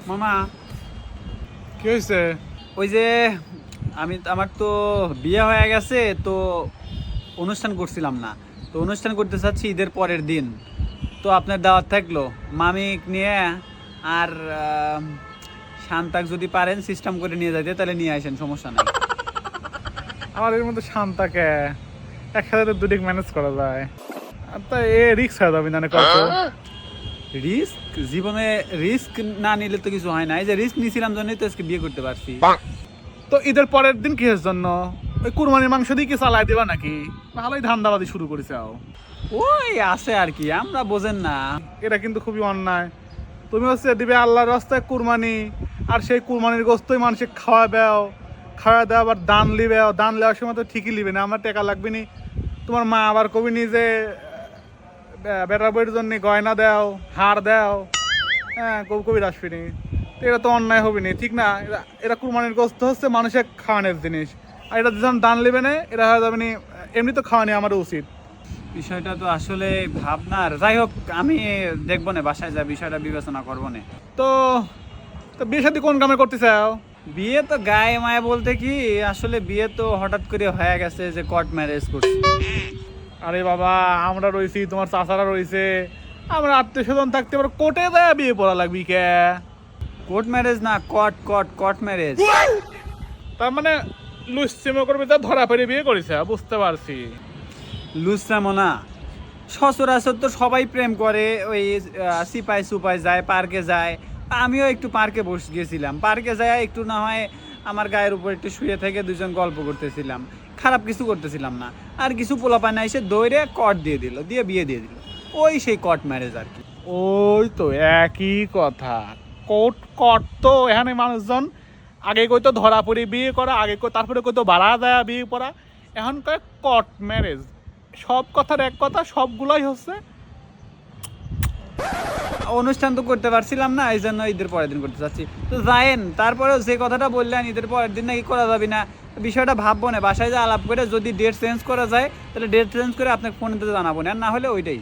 মামা কি হয়েছে? ওই যে আমার তো বিয়ে হয়ে গেছে, তো অনুষ্ঠান করছিলাম না, তো অনুষ্ঠান করতে চাচ্ছি ঈদের পরের দিন। তো আপনার দাওয়াত থাকলো মামিক নিয়ে, আর শান্তাক যদি পারেন সিস্টেম করে নিয়ে যাইতে তাহলে নিয়ে আসেন, সমস্যা নাই। আমার এর মধ্যে শান্তাকে একসাথে তো দুদিক ম্যানেজ করা যায়। আর তা এ রিক্স হয়ে যাবে না কত? রিস্ক জীবনে রিস্ক না নিলে তো কিছু হয় না। এই যে রিস্ক নিয়েছিলাম জন্যই তো আজকে বিয়ে করতে পারছি। তো ঈদের পরের দিন কিসের জন্য? ওই কুরবানির মাংস দিয়ে কি চালাই দেবা নাকি? ভালোই ধান্দাবাজি শুরু করেছে। ওই আছে আর কি, আমরা বোঝেন না। এটা কিন্তু খুবই অন্যায়। তুমি হচ্ছে দিবে আল্লাহর রাস্তায় কুরবানি, আর সেই কুরবানির গোস্তই মানুষকে খাওয়া দাও, আবার দান লিবেও। দান লেওয়ার সময় তো ঠিকই লিবে না, আমার টাকা লাগবে নি। তোমার মা আবার কবি নি যে বেটার বইয়ের জন্য গয়না দাও, হার দাও। হ্যাঁ, কবির আসবিনি। তো এটা তো অন্যায় হবে নি, ঠিক না? এরা কুরবানির গোস্ত হচ্ছে মানুষের খাওয়ানোর জিনিস, আর এটা যখন দান লিবে না, এটা হয়ে যাবে নি। এমনি তো খাওয়ানি আমার উচিত। বিষয়টা তো আসলে ভাবনার। যাই হোক, আমি দেখবো না, বাসায় যা বিষয়টা বিবেচনা করবো না। তো তো বিয়ে শাদী কোন কামে করতে চাও? বিয়ে তো গায়ে মায়ে বলতে কি, আসলে বিয়ে তো হঠাৎ করে হয়ে গেছে যে কোর্ট ম্যারেজ করছি। আরে বাবা, আমরা রয়েছি, তোমার চাচারা রয়েছে, আমরা আত্মীয় স্বজন থাকতে পারো, কোর্টে দেয়া বিয়ে পড়া লাগবি কে? কোর্ট ম্যারেজ না, কোর্ট ম্যারেজ। তার মানে লুসিমো করবে, তা ধরা পড়ে বিয়ে করেছে, বুঝতে পারছি। লুসামো না, সচরাচর তো সবাই প্রেম করে, ওই সিপাই সুপাই যায়, পার্কে যায়। আমিও একটু পার্কে বসে গেছিলাম, পার্কে যায় একটু না হয় আমার গায়ের উপর একটু শুয়ে থেকে দুজন গল্প করতেছিলাম, খারাপ কিছু করতেছিলাম না। আর কিছু পোলাপানা এসে দৌড়ে কট দিয়ে দিল, দিয়ে বিয়ে দিয়ে দিল। ওই সেই কোর্ট ম্যারেজ আর কি। ওই তো একই কথা। কোর্ট কোর্ট তো এখানে মানুষজন আগে কইতো ধরা পড়ে বিয়ে করা, আগে তারপরে কইতো বাড়া দেয়া বিয়ে করা, এখন কয় কোর্ট ম্যারেজ। সব কথার এক কথা, সবগুলাই হচ্ছে। অনুষ্ঠান তো করতে পারছিলাম না, এই জন্য ঈদের পরের দিন করতে চাচ্ছি। তো যায়েন, তারপরেও যে কথাটা বললেন ঈদের পরের দিন নাকি করা যাবে না, বিষয়টা ভাববো না, বাসায় যা আলাপ করে যদি ডেট চেঞ্জ করা যায় তাহলে ডেট চেঞ্জ করে আপনাকে ফোনে জানাবো না, আর না হলে ওইটাই।